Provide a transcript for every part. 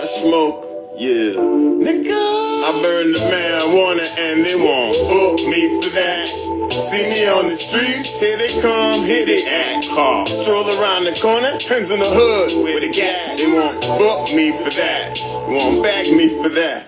smoke, yeah. Nigga, I burn the marijuana and they won't book me for that. See me on the streets, here they come, here they act. Stroll around the corner, hands in the hood with a gas. They won't book me for that, won't bag me for that.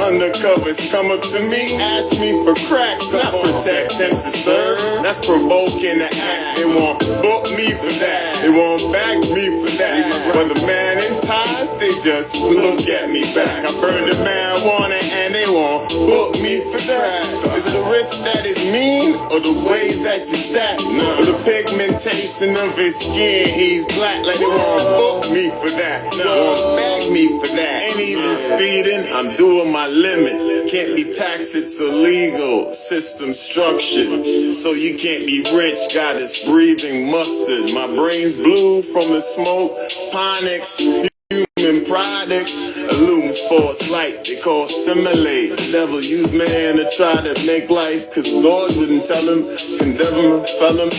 Undercovers come up to me, ask me for cracks, not protect and to serve. That's provoking the act. They won't book me for that, they won't bag me for that. But the man in ties, they just look at me back. I burn the marijuana and they won't book me for that. Is it the rich that is mean, or the ways that you stack? Or the pigmentation of his skin, he's black, like they won't book me for that, won't bag me for that. Ain't even speeding, I'm doing my limit. Can't be taxed, it's illegal. System structured, so you can't be rich. Got us breathing mustard. My brain's blue from the smoke. Ponics, human product. Illumines false light, they call simulate. The devil used man to try to make life, cause God wouldn't tell him, condemn him, fell him.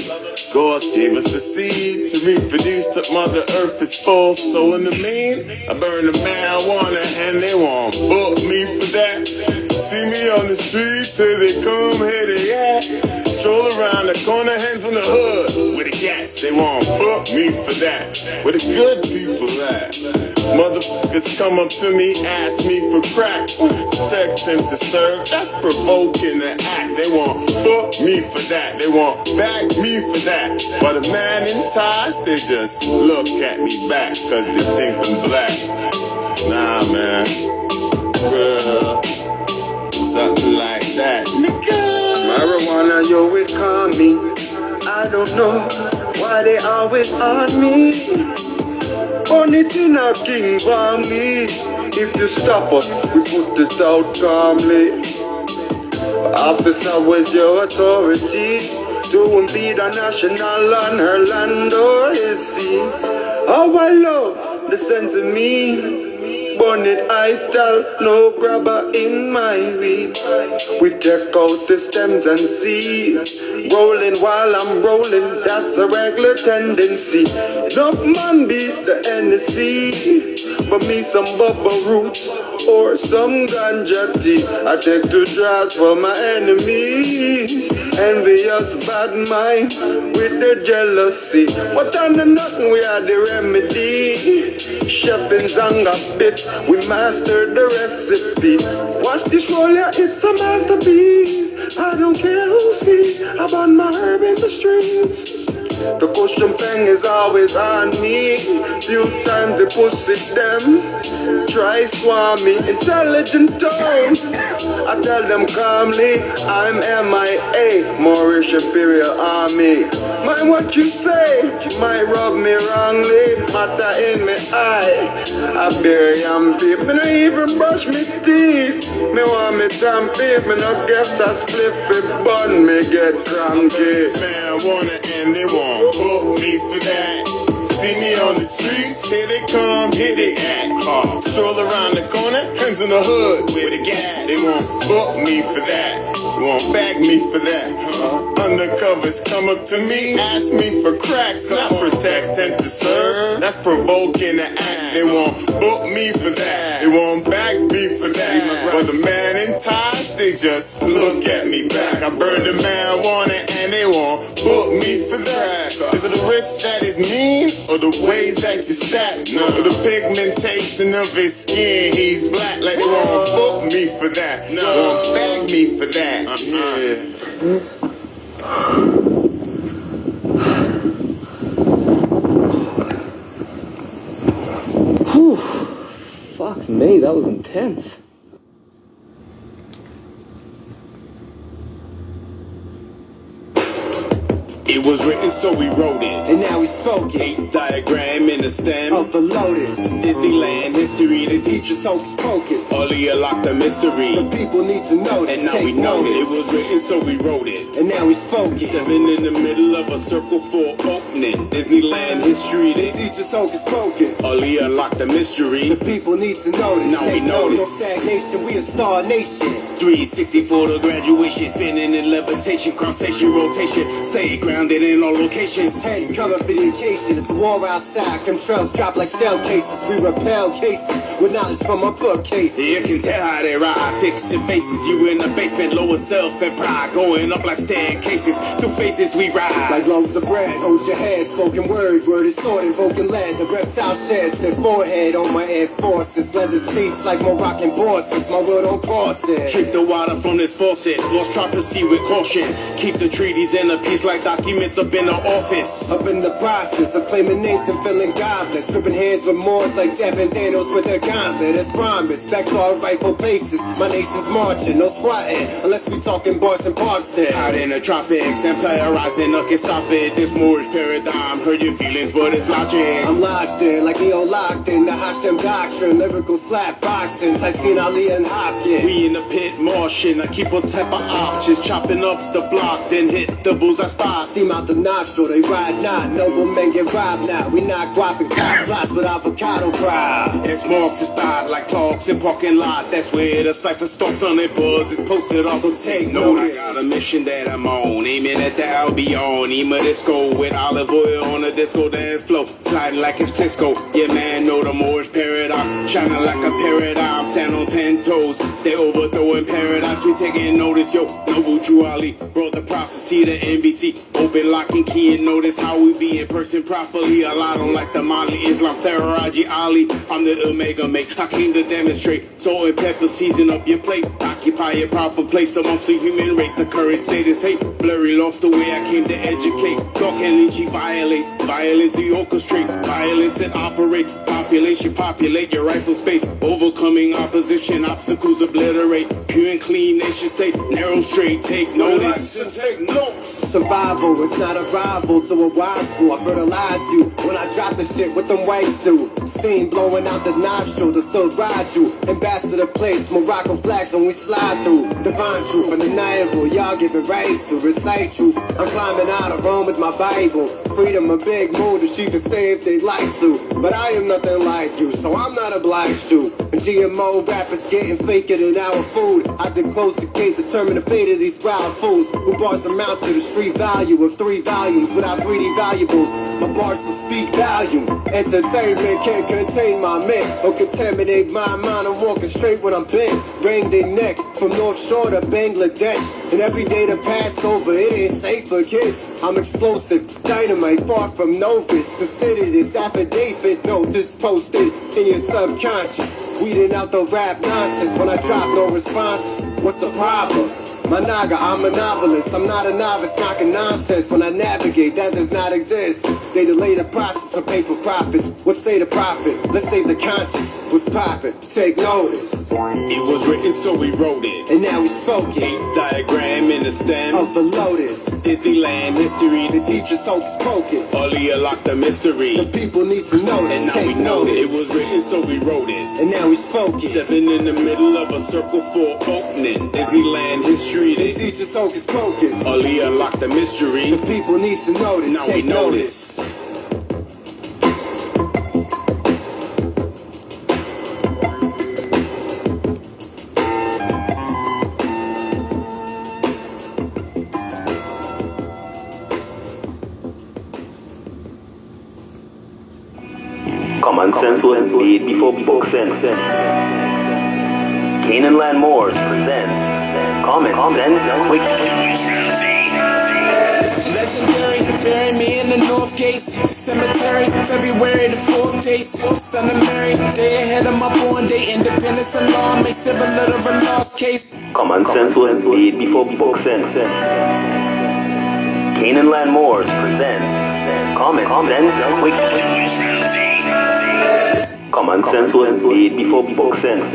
God gave us the seed to reproduce till Mother Earth is full. So in the mean, I burn the marijuana and they won't book me for that. See me on the streets, here they come, here they at. Stroll around the corner, hands in the hood with the cats. They won't book me for that. Where the good people at? Motherfuckers come up to me, ask me for crack. Protect them to serve, that's provoking the act. They won't book me for that, they won't bag me for that. But a man in ties, they just look at me back, cause they think I'm black. Nah, man, bruh, something like that. Nigga. Marijuana, yo, it calm me. I don't know why they always on me. Only thing a king for me. If you stop us, we put it out calmly. Officer, where's your authority to impede a national on her land or his seas? How I love the sense of me. Bonnet I tell, no grabber in my weed. We take out the stems and seeds, rolling while I'm rolling, that's a regular tendency. Enough man beat the NSC, but me some bubble roots or some ganja tea. I take 2 drops for my enemies, envious bad mind with the jealousy. But on the nothing we are the remedy. Chef in Zanga bit, we mastered the recipe. Watch this roll, yeah, it's a masterpiece. I don't care who sees, I burn my herb in the streets. The cushion pen is always on me. Few times the pussy them try swarm me. Intelligent tone, I tell them calmly, I'm MIA, Moorish Imperial Army. Mind what you say, might rub me wrongly. Matter in me eye, I bury and beef. Me no even brush me teeth. Me want me tampy, me no get a spliffy bun. Me get cranky. Marijuana and they won't book me for that. See me on the streets, here they come, here they act. Stroll around the corner, hands in the hood with a gas. They won't book me for that, won't bag me for that. Undercovers come up to me, ask me for cracks, not protect and to serve. That's provoking the act. They won't book me for that, they won't bag me for that. But the man in ties, they just look at me back. I burn the marijuana and they won't book me for that. Is it the rich that is mean, or the ways that you stack? Or the pigmentation of his skin, he's black, like they won't book me for that, won't bag me for that. Whew. Fuck me, that was intense. It was written, so we wrote it. And now we spoke it. Diagram in the stem of the lotus. Disneyland history. The Teachers hocus pocus. only unlocked the mystery. The people need to know this. And now we know it. It was written, so we wrote it. And now we spoke it. 7 in the middle of a circle for opening. Disneyland history. The teachers hocus pocus. only unlocked the mystery. The people need to know this. Now we know No this. stagnation, we a star nation. 360 for the graduation. Spinning in levitation. Cross station rotation. Stay ground. grounded in all locations. Head cover for the occasion. It's a war outside. Chemtrails drop like shell cases. We repel cases with knowledge from our bookcase. You can tell how they ride, fixing faces. You in the basement, lower self and pride, going up like staircases. Through faces we ride. Like loaves of bread, hold your head, spoken word is sword, invoking lead. The reptile sheds their forehead on my Air Forces. Leather seats like Moroccan bosses, my will don't cross it. Drink the water from this faucet, lost try to proceed with caution. Keep the treaties in a piece like documents up in the office. Up in the process of claiming names and filling goblets, gripping hands with Moors like Devin Daniels with their gauntlet. As promised, back to our rightful places. My nation's marching, no squatting, unless we talking bars and parks there. Out in the tropics and plagiarizing, I can stop it. This Moorish paradigm hurt your feelings, but it's logic. I'm lodged in, like Neo locked in the Hashem doctrine. Lyrical slap boxing, Tyson Ali and Hopkins. We in the pit Martian, I keep a type of options. Chopping up the block, then hit the bullseye spot. Steam out the nostril, they ride not. Noble men get robbed now. We not guap and cop plots with avocado crowd. X marks the spot like clocks in parking lot. That's where the cipher starts on it. Buzz is posted off. So take Notice. notice. I got a mission that I'm on, aiming at the Albion. Ema disco with olive oil on the disco dance flow, sliding like it's Clisco. Yeah, man, know the Moorish paradigm, shining like a paradigm. Stand on 10 toes, they overthrowing paradise. We taking notice, yo. Noble Drew Ali brought the prophecy to NBC. Open, lock, and key, and notice how we be in person properly. A lot on like the Mealy, Islam, Fararaji, Ali. I'm the Omega mate. I came to demonstrate. Salt and pepper, season up your plate. Occupy your proper place amongst the human race. The current state is hate. Blurry lost the way I came to educate. Dark energy violate. Violence we orchestrate. Violence and operate. Population populate your rifle space. Overcoming opposition. Obstacles obliterate. Pure and clean nation state. Narrow straight. Take notice. Take notes. Survival is not a rival to a wise fool. I fertilize you when I drop the shit. What them whites do? Steam blowing out the nostril to so ride you. Ambassador place, Morocco flags when we slide through. Divine truth, undeniable. Y'all giving rights to recite truth. I'm climbing out of Rome with my Bible. Freedom a big mood, she can stay if they like to. But I am nothing like you, so I'm not obliged to. And GMO rappers getting faker than our food. I did close the gate, determine the fate of these wild fools who bars them out to the street value of 3 volumes without 3D valuables. My bars will speak volume. Entertainment can't contain my men or contaminate my mind. I'm walking straight when I'm bent. Ring their neck from North Shore to Bangladesh. And every day to pass over, it ain't safe for kids. I'm explosive, dynamite, far from novice. Consider this affidavit notice posted in your subconscious. Weeding out the rap nonsense when I drop no responses. What's the problem? My naga, I'm a novelist. I'm not a novice knocking nonsense. When I navigate, that does not exist. They delay the process of paper profits. What say the prophet? Let's save the conscious. What's poppin'? Take notice. It was written, so we wrote it. And now we spoke it. Diagram in the stem Of the lotus. Disneyland history. The teacher's hocus pocus. Earlier locked the mystery. The people need to know And this. now we Take know it. It notice. was written, so we wrote it. And now we spoke it. 7 in the middle of a circle for opening. Disneyland history. The teacher's hocus pocus. Earlier locked the mystery. The people need to know this. Now we Take notice. Common sense was made before book sense. Canaanland Moors presents Common Sense Quick. Legendary, bury me in the North Gate Cemetery, February the 4th date. Son of Mary, day ahead of my born day. Independence and law makes civil little a lost case. Common sense was made before book sense. Canaanland Moors presents Common Sense Quick. Common sense was made before book sense.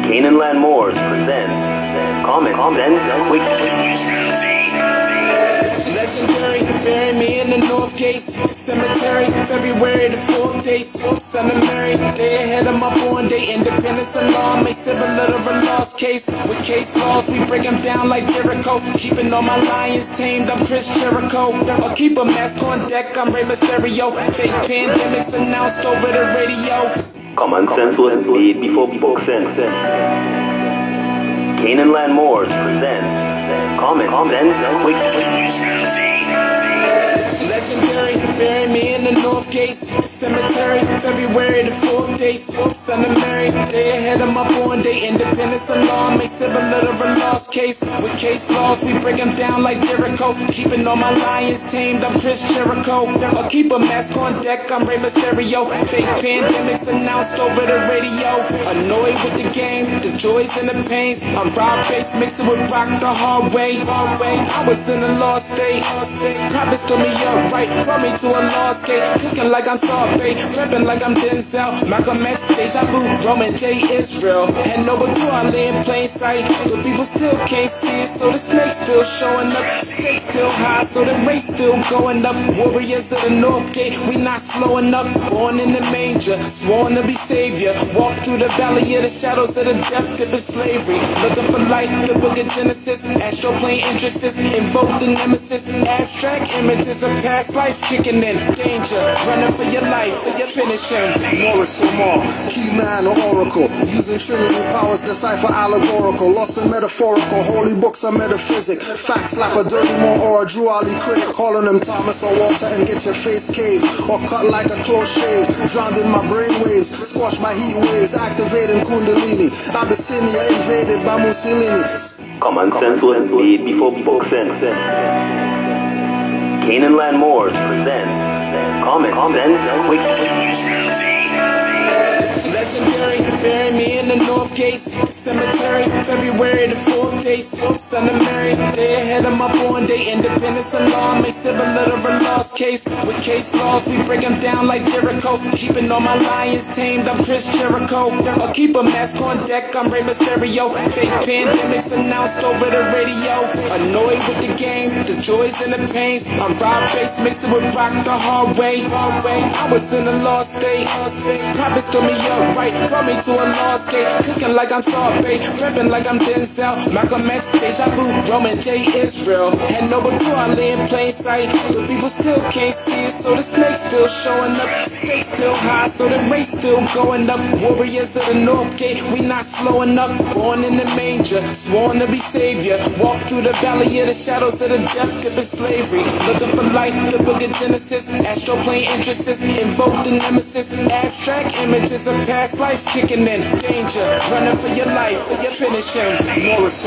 Canaanland Moors presents Common Sense Quick. Legendary, bury me in the North Gate Cemetery, February the 4th date. Son of Mary, day ahead of my born day. Independence and law makes civil little a lost case. With case laws, we break them down like Jericho. Keeping all my lions tamed, I'm Chris Jericho. I'll keep a mask on deck, I'm Rey Mysterio. Fake pandemics announced over the radio. Common sense was made before book sense. Canaanland Moors presents Common Sense Quick. Legendary, bury me in the North Gates Cemetery, February the 4th date. Son of Mary, they ahead of my born day. Independence and law makes civil a lost case. With case laws, we break them down like Jericho. Keeping all my lions tamed, I'm Chris Jericho. I'll keep a mask on deck, I'm Rey Mysterio. Fake pandemics announced over the radio. Annoyed with the game, the joys and the pains. I'm Rob Bates, mixing with rock the hard way. I was in a lost state. Prophets told me up right, brought me to a lost gate. Cooking like I'm Sorbet, rapping like I'm Denzel. Malcolm X, Deja Vu, Roman J. Israel. And no but I lay in plain sight. But people still can't see it, so the snake's still showing up. Stakes still high, so the race still going up. Warriors of the North Gate, we not slowing up. Born in the manger, sworn to be savior. Walk through the valley of the shadows of the death tip of slavery. Looking for light, the book of Genesis. Astroplane interests, invoke the nemesis. Abstract images of past lives kicking in. Danger, running for your life, finish him. Moorish key man or oracle. Using Trinity powers, decipher allegorical. Lost in metaphorical, holy books are metaphysic. Fact slap a dirty more or a Drew Ali critic. Calling him Thomas or Walter and get your face caved. Or cut like a close shave. Drowned in my brain waves. Squash my heat waves. Activating Kundalini. Abyssinia invaded by Mussolini. Common sense was made before book sense. Canaanland Moors presents Common Sense Quick. Legendary, bury me in the North Gates Cemetery, February the 4th date. Son of Mary, they ahead of my born day. Independence and law makes civil a lost case. With case laws, we break them down like Jericho. Keeping all my lions tamed, I'm Chris Jericho. I'll keep a mask on deck, I'm Rey Mysterio. Fake pandemics announced over the radio. Annoyed with the game, the joys and the pains. I'm Rob Bates, mixing with rock the hard way. I was in a lost state. Prophets told me up right, brought me to a lost gate. Cooking like I'm Sorbet, rapping like I'm Denzel. Malcolm X, Deja Vu, Roman J. Israel. And no but I lay in plain sight. But people still can't see it, so the snake's still showing up. Stakes still high, so the race still going up. Warriors of the North Gate, we not slowing up. Born in the manger, sworn to be savior. Walk through the valley of the shadows of the death tip of slavery. Looking for light, the book of Genesis. Astroplane interests, invoke the nemesis. Abstract images of past lives kicking in. Danger, running for your life, finish him. Moorish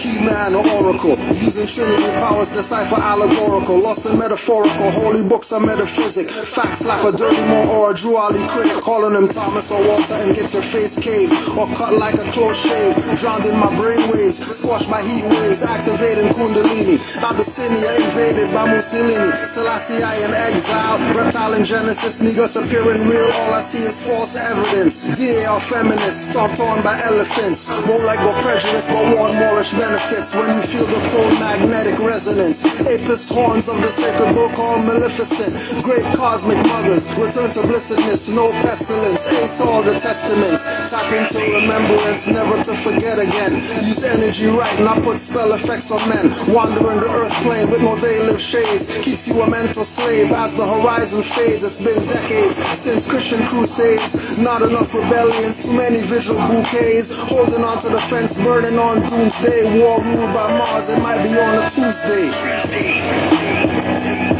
key man or oracle. Using Trinity powers, decipher allegorical. Lost in metaphorical, holy books are metaphysic. Fact slap a dirty more or a Drew Ali critic. Calling him Thomas or Walter and get your face caved. Or cut like a close shave. Drowned in my brain waves. Squash my heat waves. Activating Kundalini. Abyssinia invaded by Mussolini. Selassie I in exile. Reptile in Genesis. Niggas appearing real. All I see is false evidence. VAR feminists. Stomped on by elephants. Won't like go prejudice but want Moorish benefits. When you feel the cold magnetic resonance. Apis horns of the sacred book called Maleficent. Great cosmic mothers. Return to blessedness. No pestilence. Ace all the testaments. Tap into remembrance. Never to forget again. Use energy right. Not put spell effects on men. Wandering the earth plane with more they live shades. Keeps you a mental slave as the horizon fades. It's been decades since Christian crusades. Not enough rebellions. Too many vigil bouquets. Holding on to the fence. Burning on doomsday. War ruled by Mars. It might be on a Tuesday.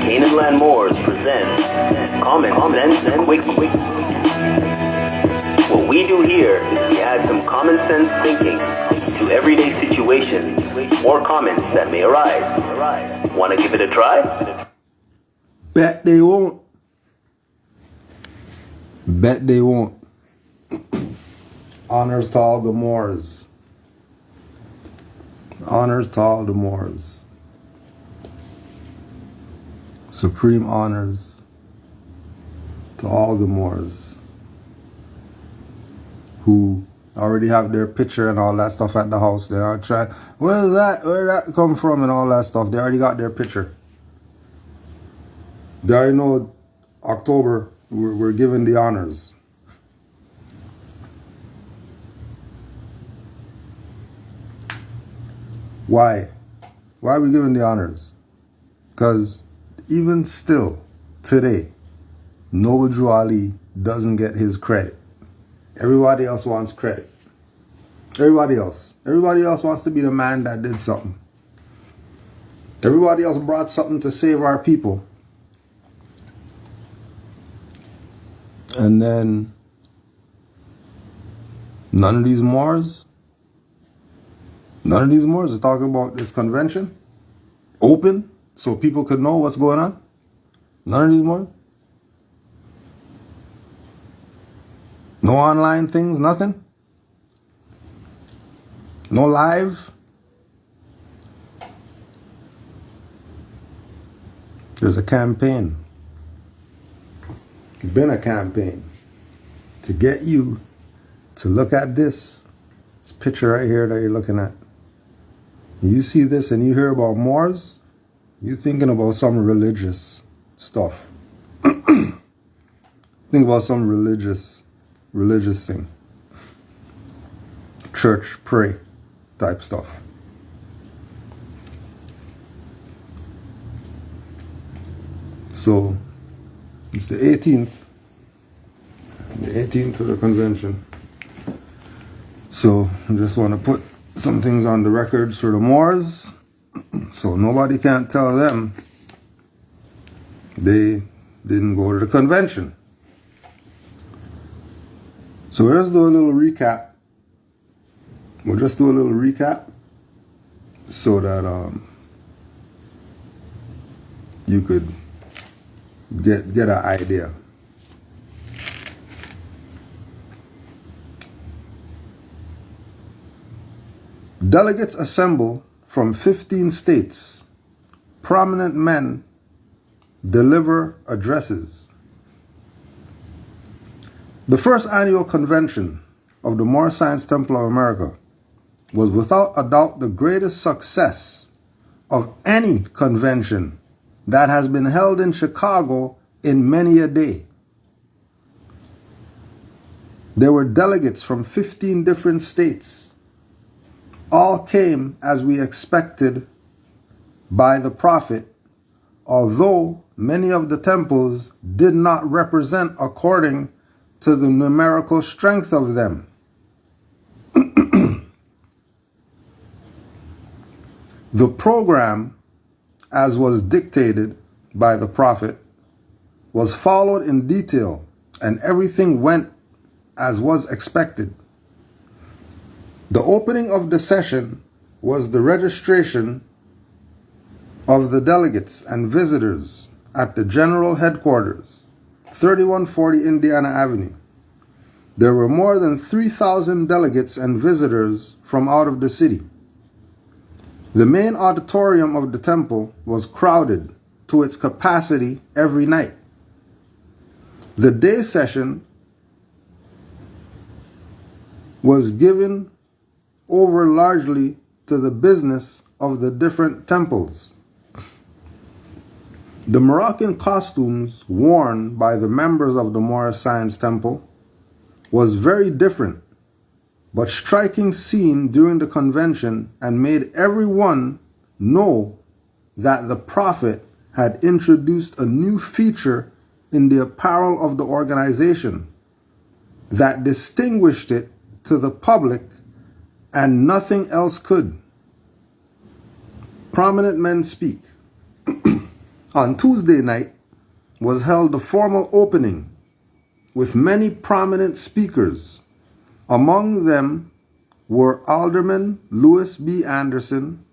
Canaanland Moors presents Common Sense Quick. What we do here is we add some common sense thinking to everyday situations, or comments that may arise. Want to give it a try? Bet they won't. Bet they won't. Honors to all the Moors. Honors to all the Moors. Supreme honors to all the Moors who already have their picture and all that stuff at the house. They're not trying, where did that come from and all that stuff. They already got their picture. They already know October we're giving the honors. Why? Why are we giving the honors? Because even still, today, Noble Drew Ali doesn't get his credit. Everybody else wants credit. Everybody else. Everybody else wants to be the man that did something. Everybody else brought something to save our people. And then none of these Moors are talking about this convention open so people could know what's going on. None of these Moors. No online things, nothing. No live. There's a campaign. Been a campaign to get you to look at this picture right here that you're looking at. You see this and you hear about Moors, you're thinking about some religious stuff. Think about some religious thing. Church, pray type stuff. So it's the 18th of the convention. So I just want to put some things on the records for the Moors, so nobody can't tell them they didn't go to the convention. So let's do a little recap. We'll just do a little recap so that you could get an idea. Delegates assemble from 15 states. Prominent men deliver addresses. The first annual convention of the Moorish Science Temple of America was without a doubt the greatest success of any convention that has been held in Chicago in many a day. There were delegates from 15 different states. All came as we expected by the prophet, although many of the temples did not represent according to the numerical strength of them. The program, as was dictated by the prophet, was followed in detail, and everything went as was expected. The opening of the session was the registration of the delegates and visitors at the general headquarters, 3140 Indiana Avenue. There were more than 3,000 delegates and visitors from out of the city. The main auditorium of the temple was crowded to its capacity every night. The day session was given over largely to the business of the different temples. The Moroccan costumes worn by the members of the Moorish Science Temple was very different, but striking scene during the convention, and made everyone know that the prophet had introduced a new feature in the apparel of the organization that distinguished it to the public, and nothing else could. Prominent men speak. On Tuesday night was held the formal opening with many prominent speakers. Among them were Alderman Louis B. Anderson,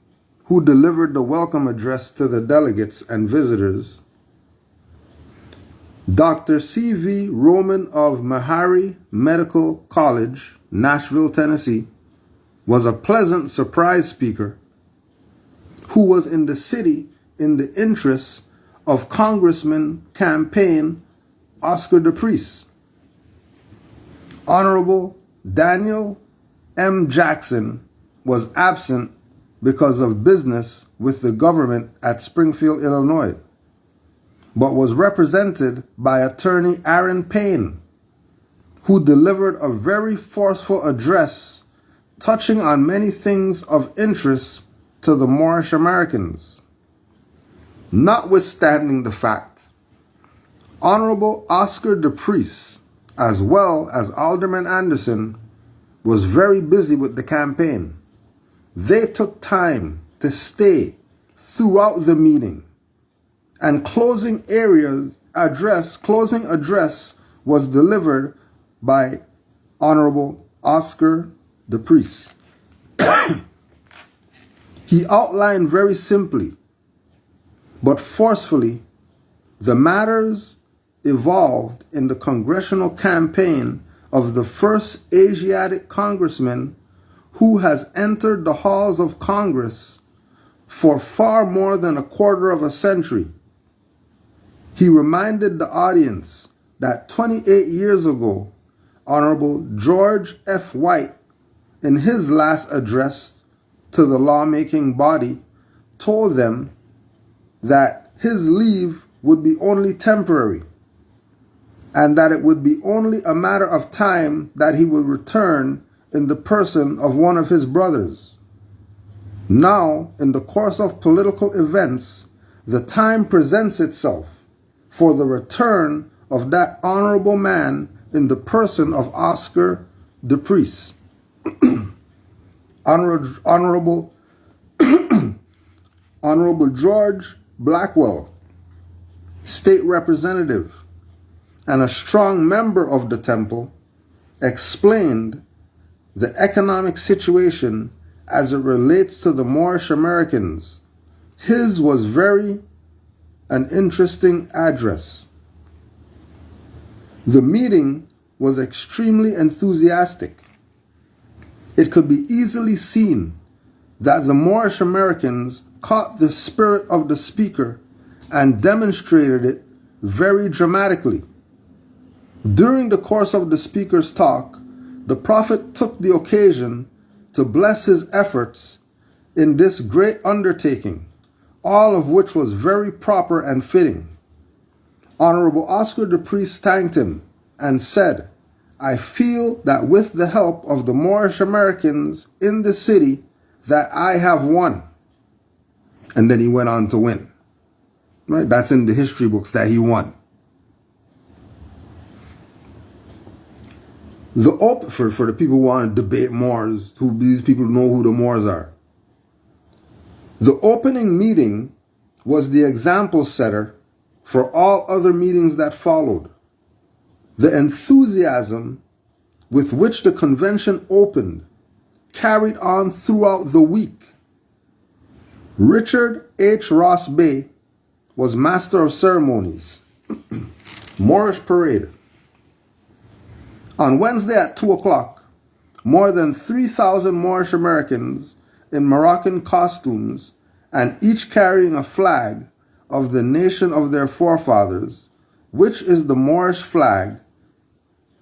who delivered the welcome address to the delegates and visitors. Dr. C.V. Roman of Mealy Medical College, Nashville, Tennessee, was a pleasant surprise speaker who was in the city in the interests of Congressman campaign Oscar DePriest. Honorable Daniel M. Jackson was absent because of business with the government at Springfield, Illinois, but was represented by attorney Aaron Payne, who delivered a very forceful address touching on many things of interest to the Moorish Americans. Notwithstanding the fact, Honorable Oscar DePriest, as well as Alderman Anderson, was very busy with the campaign. They took time to stay throughout the meeting, and closing address was delivered by Honorable Oscar the Priest. He outlined very simply, but forcefully, the matters evolved in the congressional campaign of the first Asiatic congressman who has entered the halls of Congress for far more than a quarter of a century. He reminded the audience that 28 years ago, Honorable George F. White, in his last address to the lawmaking body, told them that his leave would be only temporary and that it would be only a matter of time that he would return in the person of one of his brothers. Now, in the course of political events, the time presents itself for the return of that honorable man in the person of Oscar the Priest. Honorable George Blackwell, state representative and a strong member of the temple, explained the economic situation as it relates to the Moorish Americans. His was very an interesting address. The meeting was extremely enthusiastic. It could be easily seen that the Moorish Americans caught the spirit of the speaker and demonstrated it very dramatically. During the course of the speaker's talk, the prophet took the occasion to bless his efforts in this great undertaking, all of which was very proper and fitting. Honorable Oscar the Priest thanked him and said, "I feel that with the help of the Moorish Americans in the city that I have won." And then he went on to win. Right? That's in the history books that he won. For the people who want to debate Moors, these people know who the Moors are. The opening meeting was the example setter for all other meetings that followed. The enthusiasm with which the convention opened carried on throughout the week. Richard H. Ross Bay was master of ceremonies. Moorish parade. On Wednesday at 2 o'clock, more than 3,000 Moorish Americans in Moroccan costumes and each carrying a flag of the nation of their forefathers, which is the Moorish flag,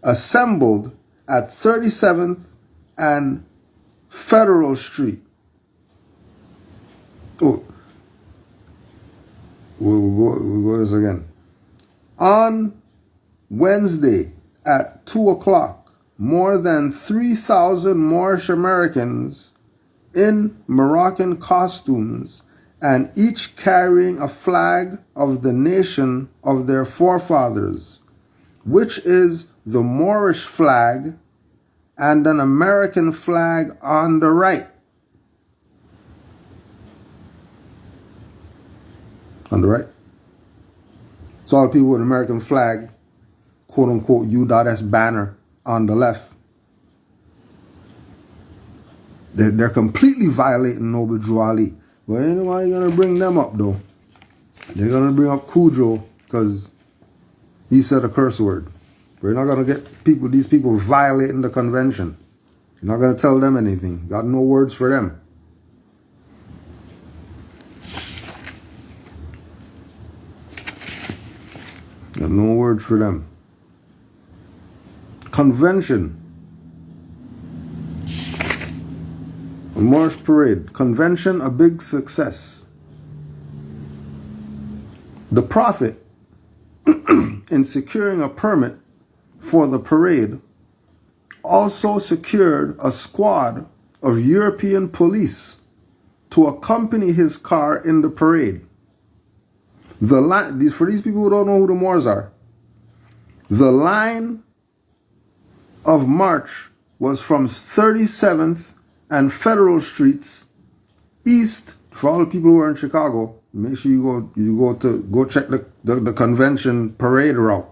assembled at 37th and Federal Street. Oh, we'll go this again. On Wednesday at 2 o'clock, more than 3,000 Moorish Americans in Moroccan costumes and each carrying a flag of the nation of their forefathers, which is the Moorish flag and an American flag on the right. On the right. So all the people with an American flag, quote unquote U.S. banner on the left. They're completely violating Noble Drew Ali. Well, you know why you're going to bring them up, though? They're going to bring up Cujo because he said a curse word. We're not going to get these people violating the convention. You're not going to tell them anything. Got no words for them. Got no words for them. Convention. Moorish parade. Convention, a big success. The prophet, in securing a permit for the parade, also secured a squad of European police to accompany his car in the parade. For these people who don't know who the Moors are, the line of march was from 37th and Federal Streets east For all the people who are in Chicago, make sure you go check the convention parade route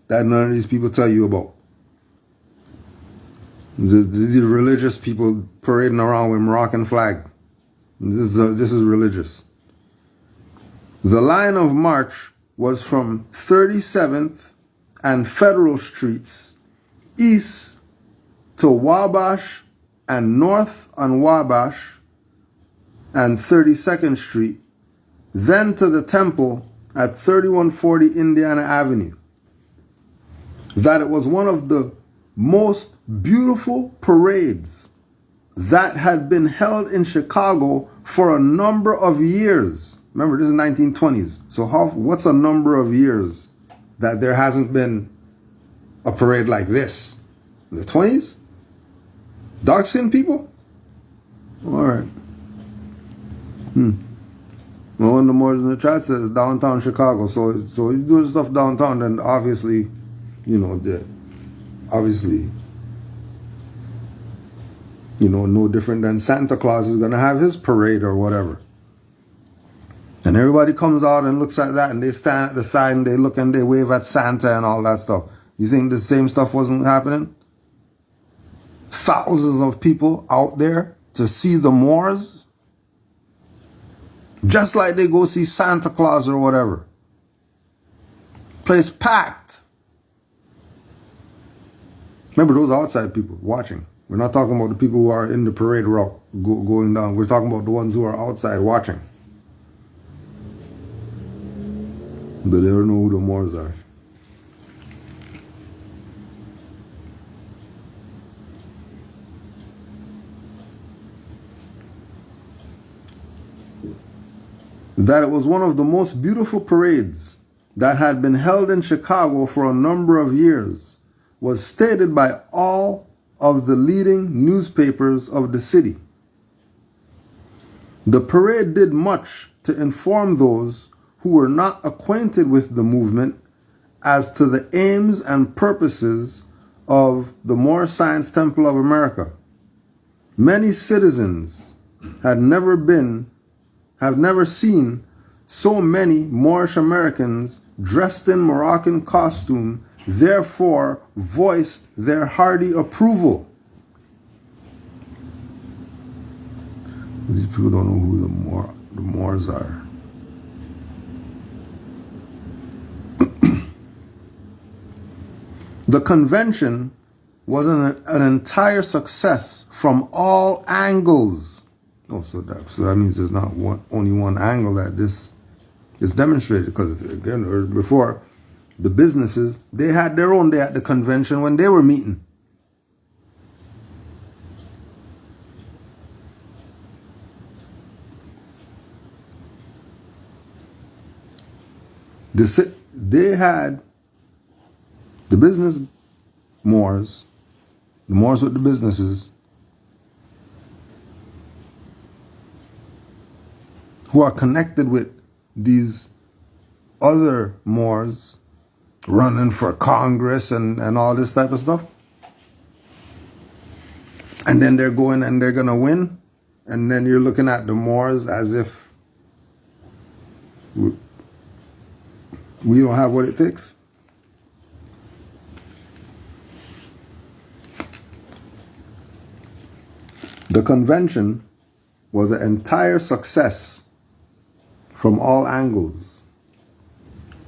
that none of these people tell you about. The religious people parading around with Moroccan flag. This is religious. The line of march was from 37th and Federal Streets east to Wabash and north on Wabash and 32nd Street, then to the temple at 3140 Indiana Avenue. That it was one of the most beautiful parades that had been held in Chicago for a number of years. Remember, this is 1920s. So what's a number of years that there hasn't been a parade like this? In the 20s? Dark-skinned people? All right. Well, one of the Moors in the chat says downtown Chicago. So you do stuff downtown, then obviously, no different than Santa Claus is going to have his parade or whatever. And everybody comes out and looks at that, and they stand at the side and they look and they wave at Santa and all that stuff. You think the same stuff wasn't happening? Thousands of people out there to see the Moors, just like they go see Santa Claus or whatever. Place packed. Remember, those outside people watching. We're not talking about the people who are in the parade route going down. We're talking about the ones who are outside watching. But they don't know who the Moors are. That it was one of the most beautiful parades that had been held in Chicago for a number of years was stated by all of the leading newspapers of the city. The parade did much to inform those who were not acquainted with the movement as to the aims and purposes of the Moorish Science Temple of America. Many citizens have never seen so many Moorish Americans dressed in Moroccan costume, therefore voiced their hearty approval. These people don't know who the Moors are. The convention was an entire success from all angles. Oh, so that means there's not only one angle that this is demonstrated, because again, before, the businesses, they had their own day at the convention when they were meeting. They had the business Moors, the Moors with the businesses, who are connected with these other Moors running for Congress and all this type of stuff. And then they're going and they're going to win. And then you're looking at the Moors as if we don't have what it takes. The convention was an entire success from all angles.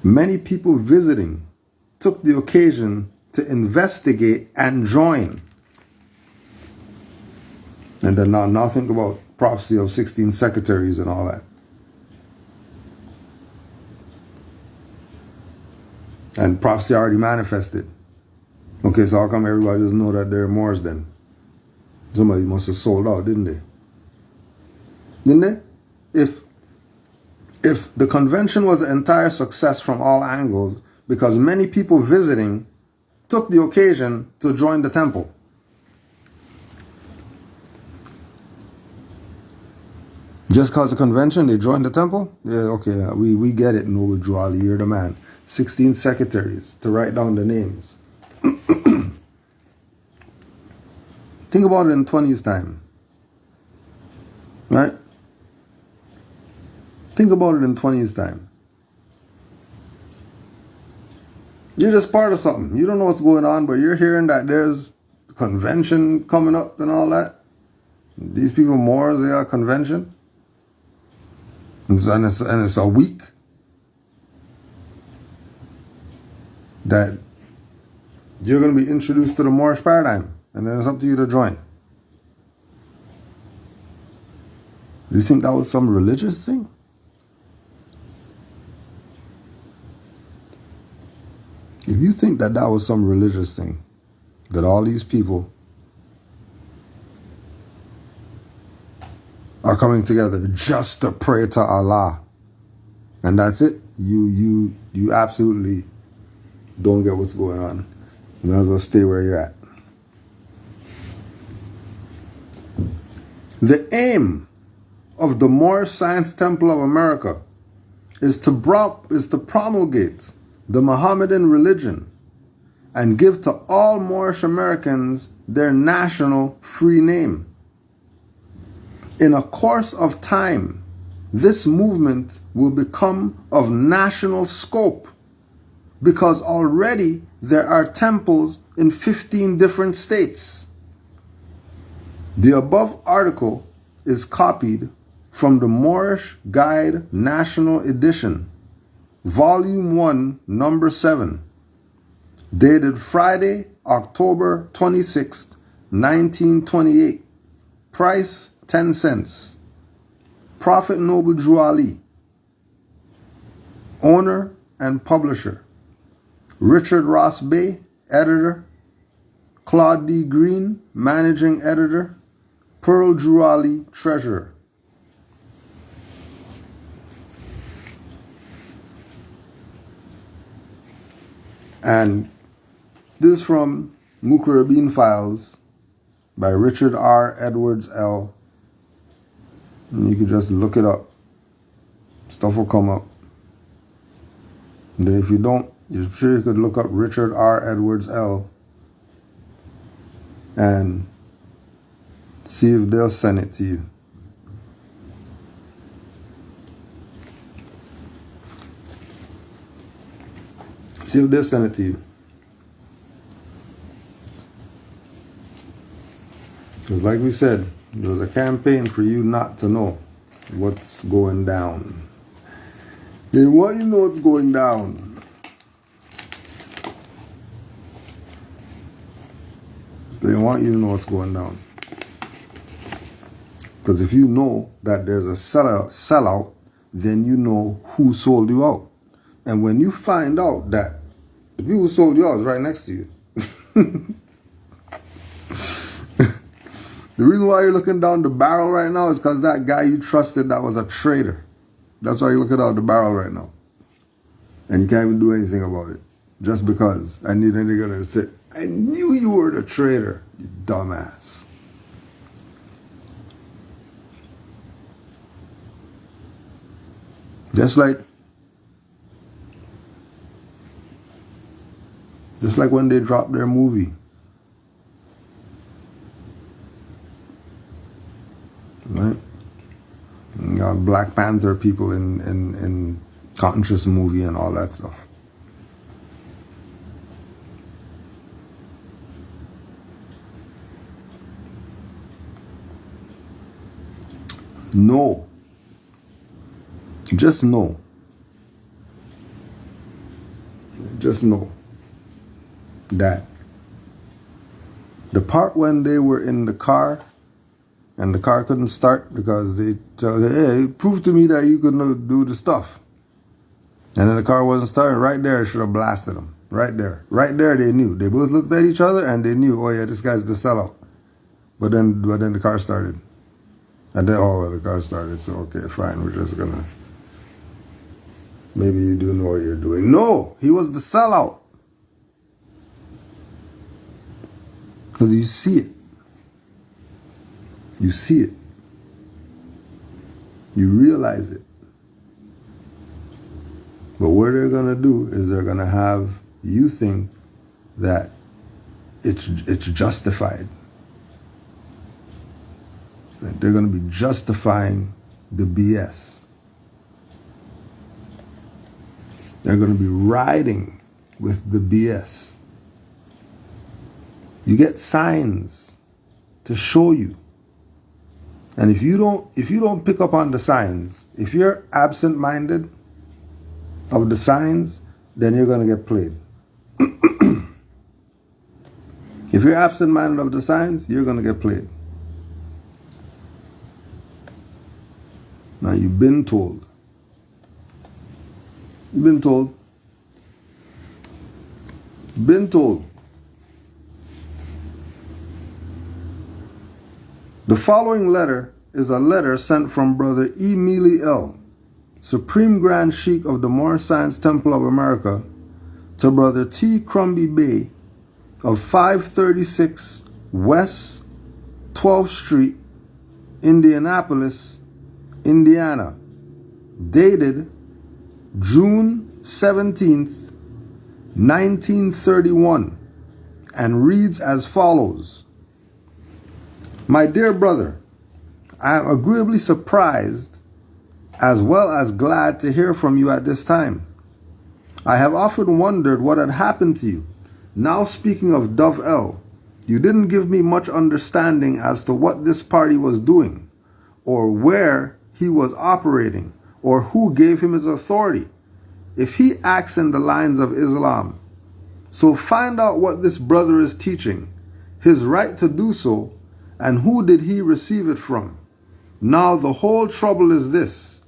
Many people visiting took the occasion to investigate and join. And then now think about prophecy of 16 secretaries and all that. And prophecy already manifested. Okay, so how come everybody doesn't know that they're Moors then? Somebody must have sold out, didn't they? Didn't they? If the convention was an entire success from all angles, because many people visiting took the occasion to join the temple. Just because the convention, they joined the temple? Yeah, okay, we get it, Noble Jawali, you're the man. 16 secretaries to write down the names. Think about it in 20s time. Right? Think about it in 20 years' time. You're just part of something. You don't know what's going on, but you're hearing that there's a convention coming up and all that. These people Moors, they are a convention. And it's a week that you're going to be introduced to the Moorish paradigm. And then it's up to you to join. Do you think that was some religious thing? If you think that that was some religious thing, that all these people are coming together just to pray to Allah, and that's it, you absolutely don't get what's going on. You might as well stay where you're at. The aim of the Moorish Science Temple of America is to promulgate the Mohammedan religion and give to all Moorish Americans their national free name. In a course of time, this movement will become of national scope because already there are temples in 15 different states. The above article is copied from the Moorish Guide National Edition, Volume 1, Number 7, dated Friday, October 26th, 1928. Price 10 cents. Prophet Noble Drew Ali. Owner and publisher. Richard Ross Bay, editor. Claude D. Green, managing editor. Pearl Drew Ali, treasurer. And this is from Mukarrabin Files by Richard R. Edwards L. And you can just look it up. Stuff will come up. And then if you don't, you're sure you could look up Richard R. Edwards L. and see if they'll send it to you. See if they'll send it to you. Because like we said, there's a campaign for you not to know what's going down. They want you to know what's going down. They want you to know what's going down. Because if you know that there's a sellout, then you know who sold you out. And when you find out that the people who sold you out is right next to you, the reason why you're looking down the barrel right now is because that guy you trusted that was a traitor. That's why you're looking down the barrel right now. And you can't even do anything about it. Just because I need a nigga to say, I knew you were the traitor, you dumbass. Just like when they dropped their movie. Right? You got Black Panther people in Conscious movie and all that stuff. No. Just know. Just know that the part when they were in the car and the car couldn't start because they told, hey, prove to me that you could do the stuff. And then the car wasn't starting. Right there, it should have blasted them. Right there. Right there, they knew. They both looked at each other and they knew, oh yeah, this guy's the sellout. But then the car started. And then, oh, well, the car started, so okay, fine, we're just gonna, maybe you do know what you're doing. No, he was the sellout. Because you see it. You see it. You realize it. But what they're going to do is they're going to have you think that it's justified. They're going to be justifying the BS. They're going to be riding with the BS. You get signs to show you. And if you don't pick up on the signs, if you're absent-minded of the signs, then you're going to get played. If you're absent-minded of the signs, you're going to get played. Now, you've been told. You've been told. Been told. The following letter is a letter sent from Brother E. Mealy L., Supreme Grand Sheikh of the Moorish Science Temple of America, to Brother T. Crumby Bay of 536 West 12th Street, Indianapolis, Indiana, dated June 17th, 1931, and reads as follows. My dear brother, I am agreeably surprised as well as glad to hear from you at this time. I have often wondered what had happened to you. Now speaking of Dove L, you didn't give me much understanding as to what this party was doing, or where he was operating, or who gave him his authority. If he acts in the lines of Islam, so find out what this brother is teaching, his right to do so, and who did he receive it from. Now the whole trouble is this.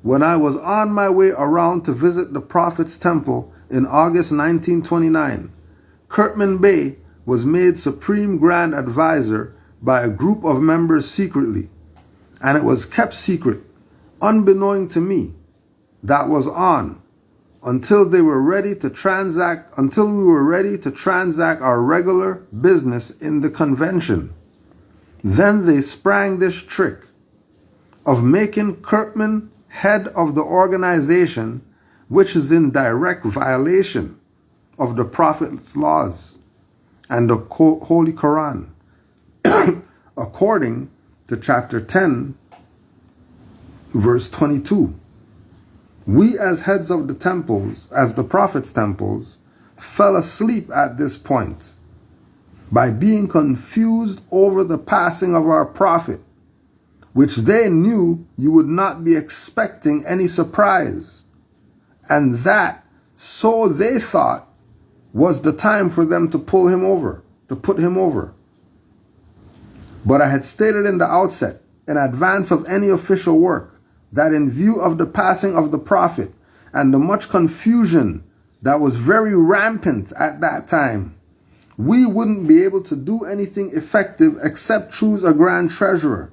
When I was on my way around to visit the Prophet's temple in August 1929, Kurtman Bey was made Supreme Grand Advisor by a group of members secretly, and it was kept secret, unbeknown to me, that was on, until we were ready to transact our regular business in the convention. Then they sprang this trick of making Kurtman head of the organization, which is in direct violation of the Prophet's laws and the Holy Quran, according to chapter 10, verse 22. We as heads of the temples, as the Prophet's temples, fell asleep at this point by being confused over the passing of our Prophet, which they knew you would not be expecting any surprise, and that, so they thought, was the time for them to pull him over, to put him over. But I had stated in the outset, in advance of any official work, that in view of the passing of the Prophet and the much confusion that was very rampant at that time, we wouldn't be able to do anything effective except choose a grand treasurer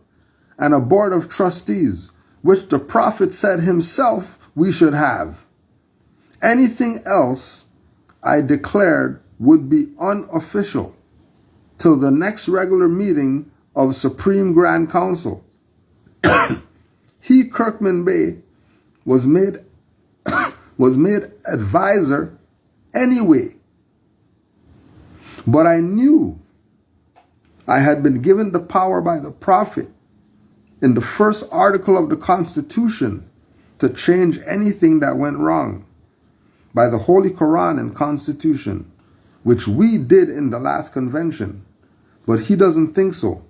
and a board of trustees, which the Prophet said himself we should have. Anything else, I declared, would be unofficial till the next regular meeting of Supreme Grand Council. He, Kurtman Bey, was made advisor anyway. But I knew I had been given the power by the Prophet in the first article of the Constitution to change anything that went wrong by the Holy Quran and Constitution, which we did in the last convention. But he doesn't think so.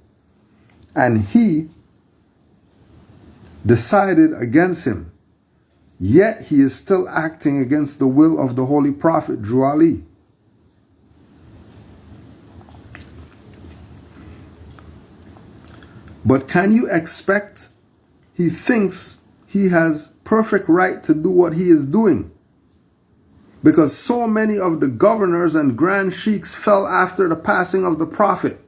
And he decided against him. Yet he is still acting against the will of the Holy Prophet, Drew Ali. But can you expect he thinks he has perfect right to do what he is doing? Because so many of the governors and grand sheiks fell after the passing of the Prophet,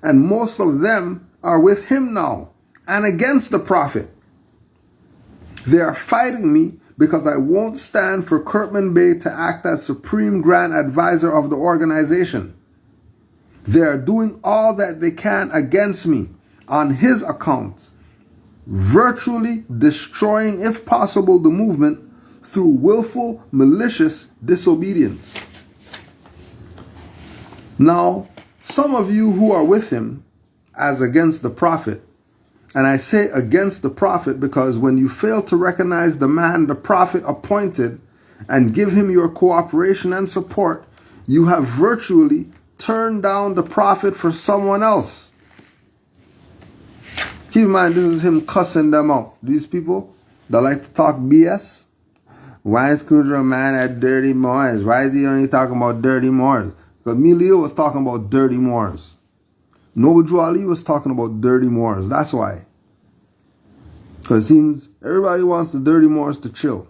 and most of them are with him now and against the Prophet. They are fighting me because I won't stand for Kurtman Bey to act as Supreme Grand Advisor of the organization. They are doing all that they can against me on his account, virtually destroying, if possible, the movement through willful, malicious disobedience. Now, some of you who are with him as against the Prophet, and I say against the Prophet because when you fail to recognize the man the Prophet appointed and give him your cooperation and support, you have virtually turned down the prophet for someone else. Keep in mind, this is him cussing them out. These people that like to talk BS. Why is Kudra man at dirty Moors? Why is he only talking about dirty Moors? Because Mealy was talking about dirty Moors. Noble Drew Ali was talking about dirty Moors. That's why. Because it seems everybody wants the dirty Moors to chill.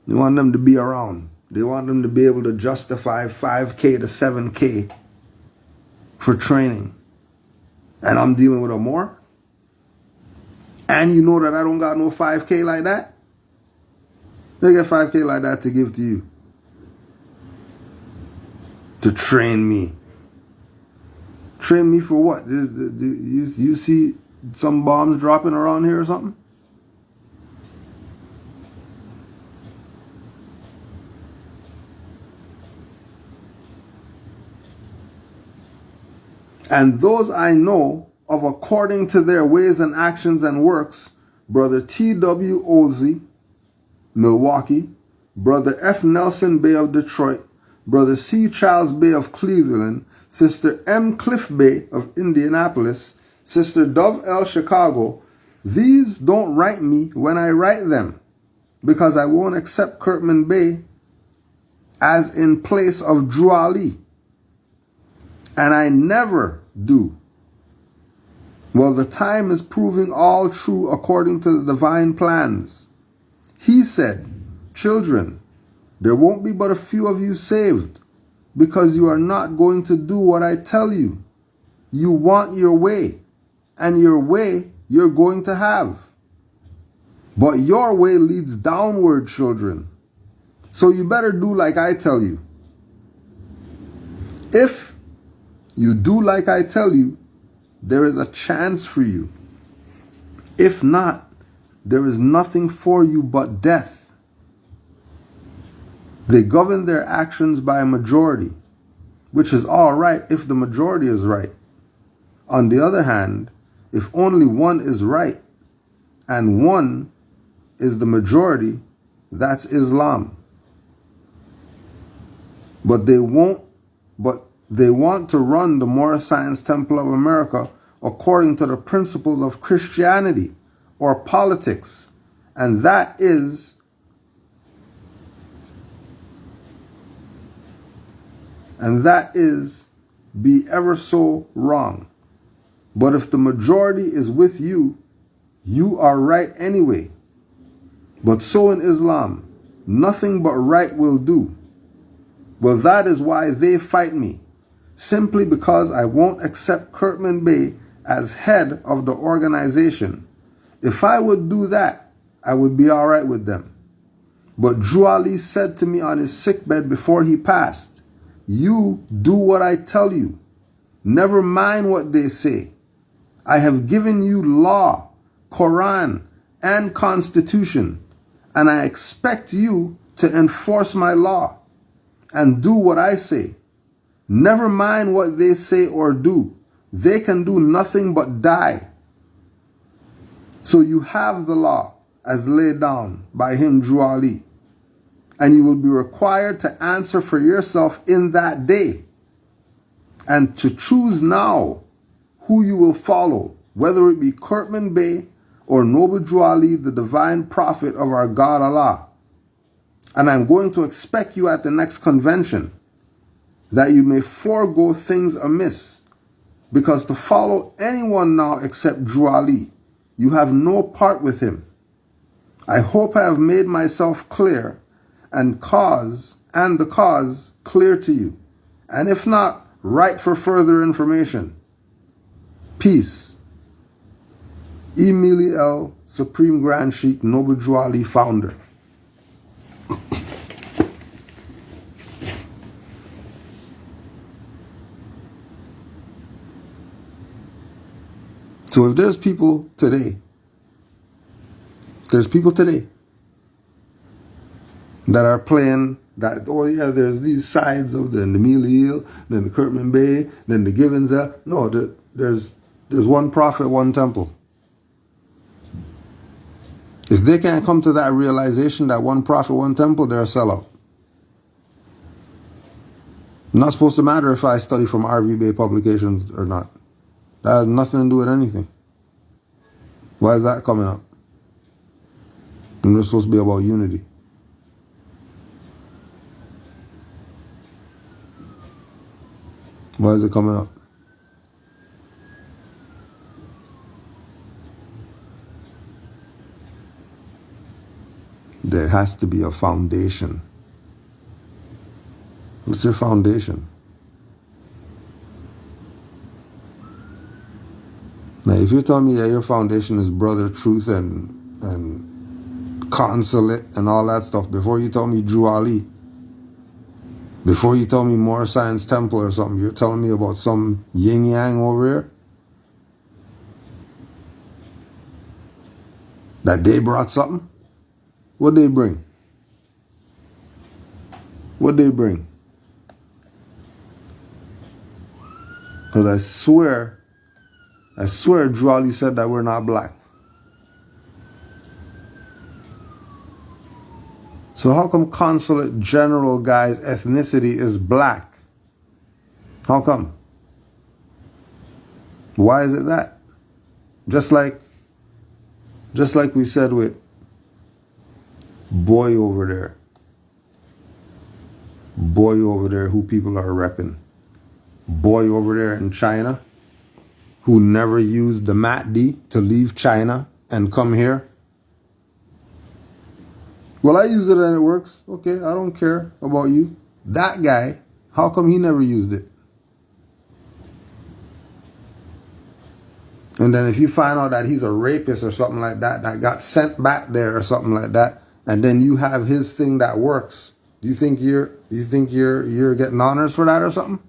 They want them to be around. They want them to be able to justify 5K to 7K for training. And I'm dealing with a Moor? And you know that I don't got no 5K like that? They get 5K like that to give to you. To train me. Train me for what? You see some bombs dropping around here or something? And those I know of according to their ways and actions and works, Brother T.W. Ozzie, Milwaukee, Brother F. Nelson Bay of Detroit, Brother C. Charles Bay of Cleveland, Sister M. Cliff Bay of Indianapolis, Sister Dove L. Chicago, these don't write me when I write them, because I won't accept Kirkman Bay as in place of Drew Ali. And I never do. Well, the time is proving all true according to the divine plans. He said, children, there won't be but a few of you saved, because you are not going to do what I tell you. You want your way, and your way you're going to have. But your way leads downward, children. So you better do like I tell you. If you do like I tell you, there is a chance for you. If not, there is nothing for you but death. They govern their actions by a majority, which is all right if the majority is right. On the other hand, if only one is right and one is the majority, that's Islam. But they want to run the Moorish Science Temple of America according to the principles of Christianity or politics, and that is be ever so wrong. But if the majority is with you, you are right anyway. But so in Islam, nothing but right will do. Well, that is why they fight me, simply because I won't accept Kirkman Bay as head of the organization. If I would do that, I would be all right with them. But Drew Ali said to me on his sickbed before he passed, you do what I tell you. Never mind what they say. I have given you law, Quran, and Constitution, and I expect you to enforce my law and do what I say. Never mind what they say or do. They can do nothing but die. So you have the law as laid down by him, Drew Ali, and you will be required to answer for yourself in that day and to choose now who you will follow, whether it be Kirkman Bay or Noble Drew Ali, the divine prophet of our God Allah. And I'm going to expect you at the next convention that you may forego things amiss, because to follow anyone now except Drew Ali, you have no part with him. I hope I have made myself clear and the cause clear to you. And if not, write for further information. Peace. E. Mealy L., Supreme Grand Sheikh, Noble Drew Ali, founder. So if there's people today that are playing that, oh yeah, there's these sides of the Mealy Hill, then the Kirkman Bay, then the Givens. No, there's one prophet, one temple. If they can't come to that realization that one prophet, one temple, they're a sellout. Not supposed to matter if I study from RV Bay publications or not. That has nothing to do with anything. Why is that coming up? And we're supposed to be about unity. Why is it coming up? There has to be a foundation. What's your foundation? Now, if you're telling me that your foundation is brother truth and consulate and all that stuff, before you tell me Drew Ali, before you tell me Moorish Science Temple or something, you're telling me about some yin yang over here? That they brought something? What'd they bring? What'd they bring? Because I swear Drew Ali said that we're not black. So how come Consulate General guy's ethnicity is black? How come? Why is it that? Just like we said with boy over there who people are repping. Boy over there in China who never used the Mahdi to leave China and come here. Well, I use it and it works. Okay, I don't care about you. That guy, how come he never used it? And then if you find out that he's a rapist or something like that, that got sent back there or something like that, and then you have his thing that works, do you think you're getting honors for that or something?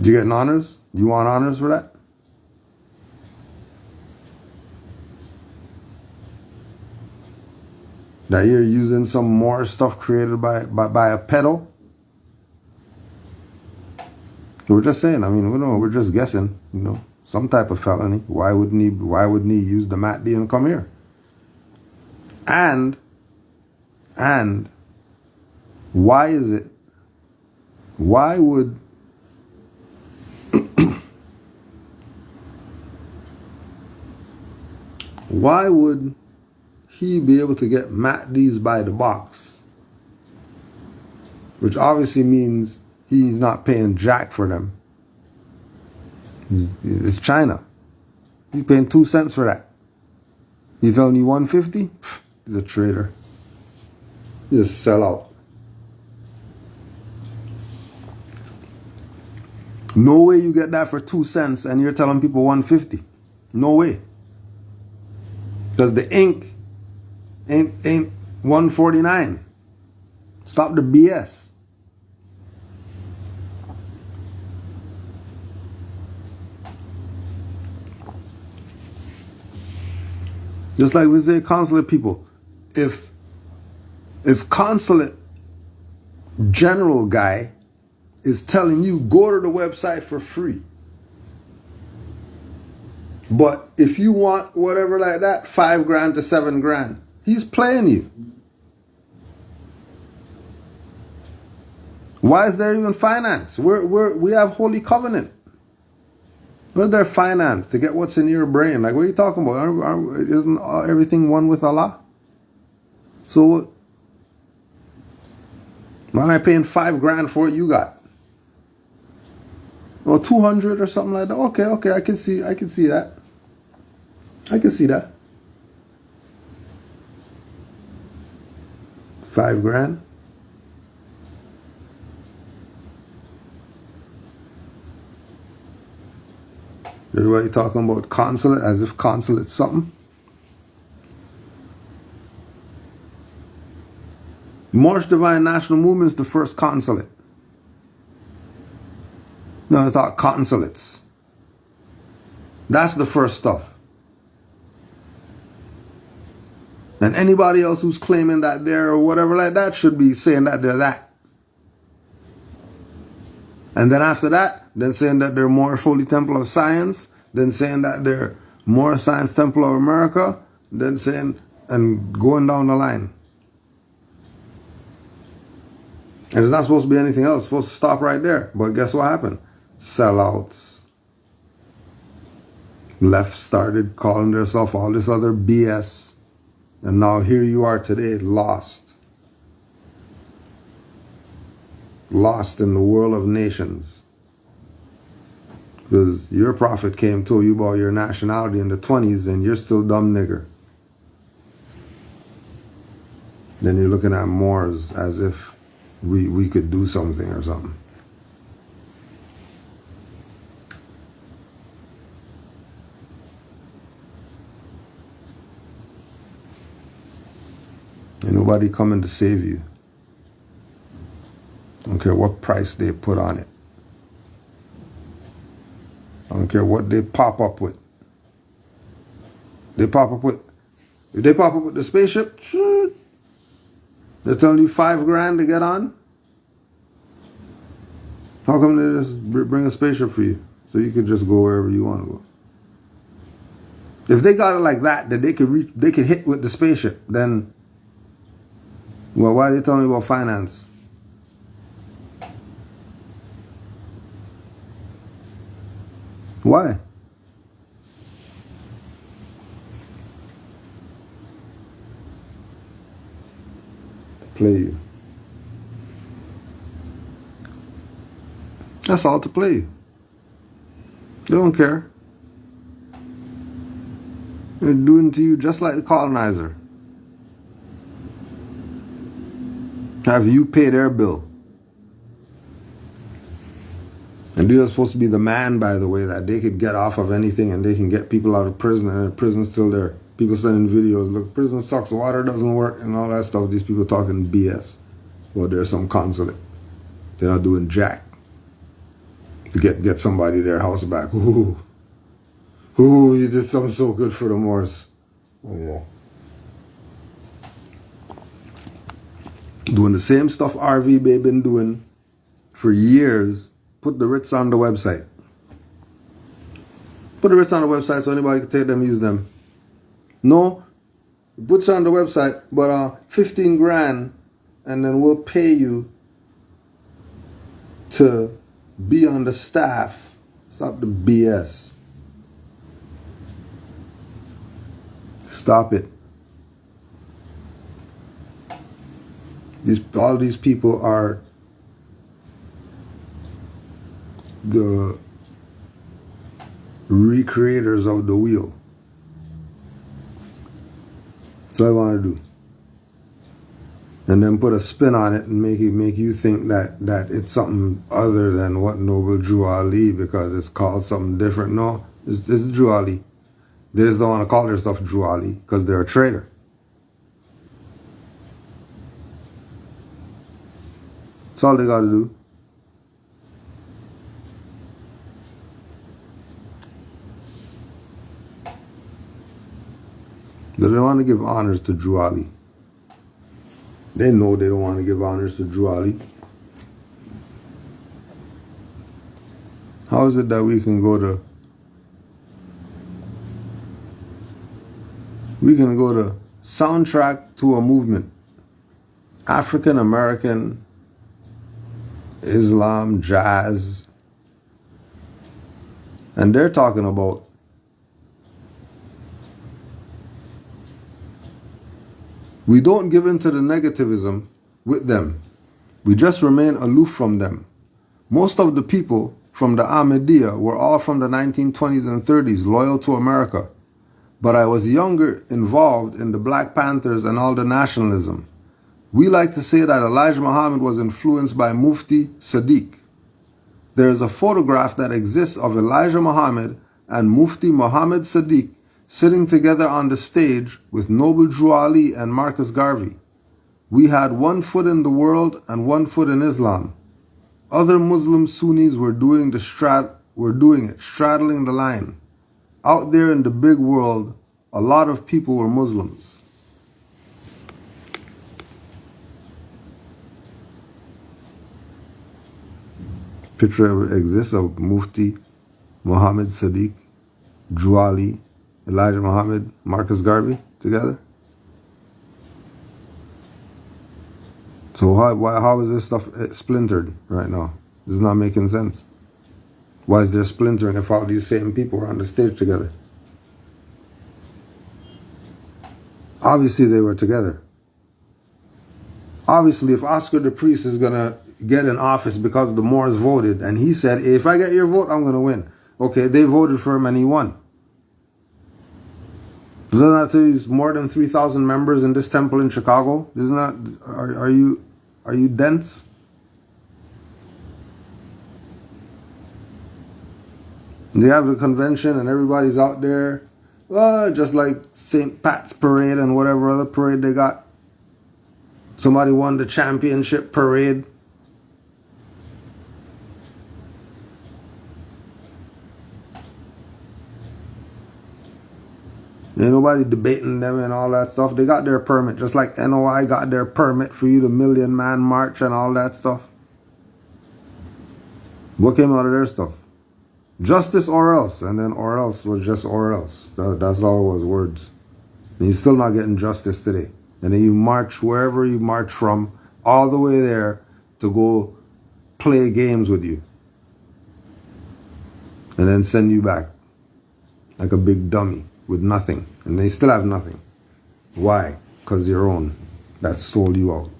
You getting honors? Do you want honors for that? That you're using some more stuff created by a pedo? We're just saying, I mean, we're just guessing, some type of felony. Why wouldn't he use the Mahdi and come here? And why is it? Why would he be able to get Mahdis by the box? Which obviously means he's not paying jack for them. It's China. He's paying 2 cents for that. He's telling you 150? He's a traitor. He's a sellout. No way you get that for 2 cents and you're telling people 150. No way. Because the ink ain't 149. Stop the BS. Just like we say, consulate people, if consulate general guy is telling you go to the website for free, but if you want whatever like that, $5,000 to $7,000, he's playing you. Why is there even finance? We have Holy Covenant. Where's their finance to get what's in your brain? Like, what are you talking about? Isn't everything one with Allah? So what? Why am I paying $5,000 for what you got? Or 200 or something like that? Okay, I can see that. I can see that. $5,000. Everybody talking about consulate as if consulate's something. Moorish Divine National Movement is the first consulate. No, it's not consulates. That's the first stuff. And anybody else who's claiming that they're or whatever like that should be saying that they're that. And then after that, then saying that they're Moorish Holy Temple of Science, then saying that they're Moorish Science Temple of America, then saying, and going down the line. And it's not supposed to be anything else. It's supposed to stop right there. But guess what happened? Sellouts. Left started calling themselves all this other BS. And now here you are today, lost. Lost in the world of nations. Because your prophet came, told you about your nationality in the 20s, and you're still dumb nigger. Then you're looking at Moors as if we could do something or something. Ain't nobody coming to save you. I don't care what price they put on it. I don't care what they pop up with. If they pop up with the spaceship, they're telling you $5,000 to get on. How come they just bring a spaceship for you so you could just go wherever you want to go? If they got it like that they could hit with the spaceship, then well, why are they telling me about finance? Why? Play you. That's all to play you. They don't care. They're doing to you just like the colonizer. Have you pay their bill. And you're supposed to be the man, by the way, that they could get off of anything and they can get people out of prison, and the prison's still there. People sending videos, look, prison sucks, water doesn't work, and all that stuff. These people talking BS. Well, there's some consulate. They're not doing jack to get somebody their house back. Ooh, you did something so good for the Moors. Oh, yeah. Doing the same stuff RV Bay been doing for years. Put the writs on the website. Put the writs on the website so anybody can take them, use them. No, put it on the website, but $15,000, and then we'll pay you to be on the staff. Stop the BS. Stop it. All these people are the recreators of the wheel. That's what I want to do. And then put a spin on it and make you think that it's something other than what Noble Drew Ali, because it's called something different. No, it's Drew Ali. They just don't want to call their stuff Drew Ali because they're a traitor. That's all they got to do. They don't want to give honors to Drew Ali. They know they don't want to give honors to Drew Ali. How is it that we can go to soundtrack to a movement? African American, Islam, jazz. And they're talking about we don't give in to the negativism with them. We just remain aloof from them. Most of the people from the Ahmadiyya were all from the 1920s and 30s, loyal to America. But I was younger, involved in the Black Panthers and all the nationalism. We like to say that Elijah Muhammad was influenced by Mufti Sadiq. There is a photograph that exists of Elijah Muhammad and Mufti Muhammad Sadiq sitting together on the stage with Noble Drew Ali and Marcus Garvey. We had 1 foot in the world and 1 foot in Islam. Other Muslim Sunnis were doing it, straddling the line. Out there in the big world, a lot of people were Muslims. Picture exists of Mufti, Muhammad Sadiq, Drew Ali, Elijah Muhammad, Marcus Garvey together. So how is this stuff splintered right now? This is not making sense. Why is there splintering if all these same people are on the stage together? Obviously they were together. Obviously, if Oscar the Priest is going to get in office because the Moors voted, and he said, if I get your vote, I'm going to win. Okay, they voted for him and he won. Doesn't that say there's more than 3,000 members in this temple in Chicago? Isn't that, are you dense? They have the convention and everybody's out there, just like St. Pat's Parade and whatever other parade they got. Somebody won the championship parade. Ain't nobody debating them and all that stuff. They got their permit, just like NOI got their permit for you, the Million Man March and all that stuff. What came out of their stuff? Justice or else. And then or else was just or else. That's all it was, words. And you're still not getting justice today. And then you march wherever you march from, all the way there to go play games with you. And then send you back like a big dummy with nothing. And they still have nothing. Why? Because your own that sold you out.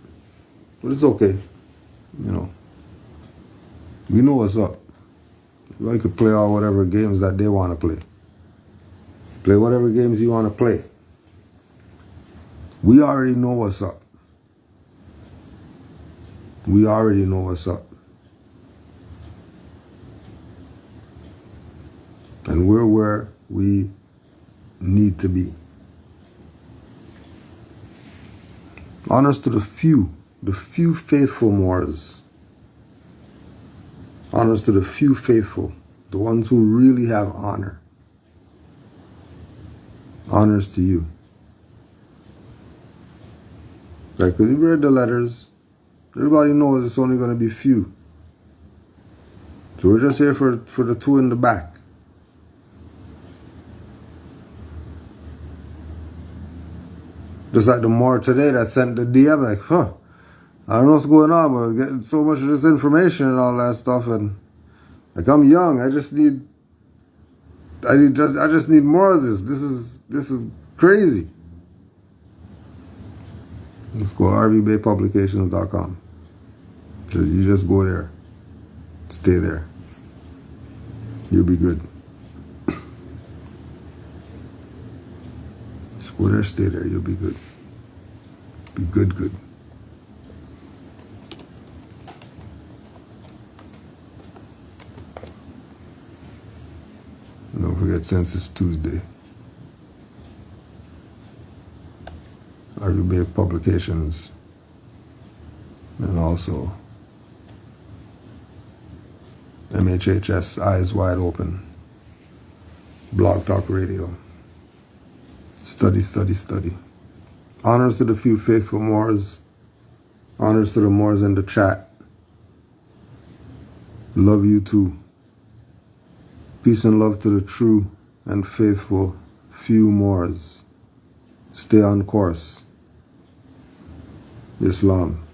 But it's okay. You know. We know what's up. You could play all whatever games that they want to play. Play whatever games you want to play. We already know what's up. We already know what's up. And we're where we need to be. Honors to the few faithful Moors. Honors to the few faithful, the ones who really have honor. Honors to you. Like, because you read the letters, everybody knows it's only going to be few. So we're just here for the two in the back. Just like the Moor today that sent the DM, like, I don't know what's going on, but we're getting so much of this information and all that stuff, and like, I'm young, I just need more of this. This is crazy. Let's go rvbaypublications.com. You just go there. Stay there. You'll be good. Just go there, stay there. You'll be good. Be good. And don't forget Census Tuesday. RV Bay Publications, and also MHHS Eyes Wide Open, Blog Talk Radio. Study. Honors to the few faithful Moors. Honors to the Moors in the chat. Love you too. Peace and love to the true and faithful few Moors. Stay on course. Islam.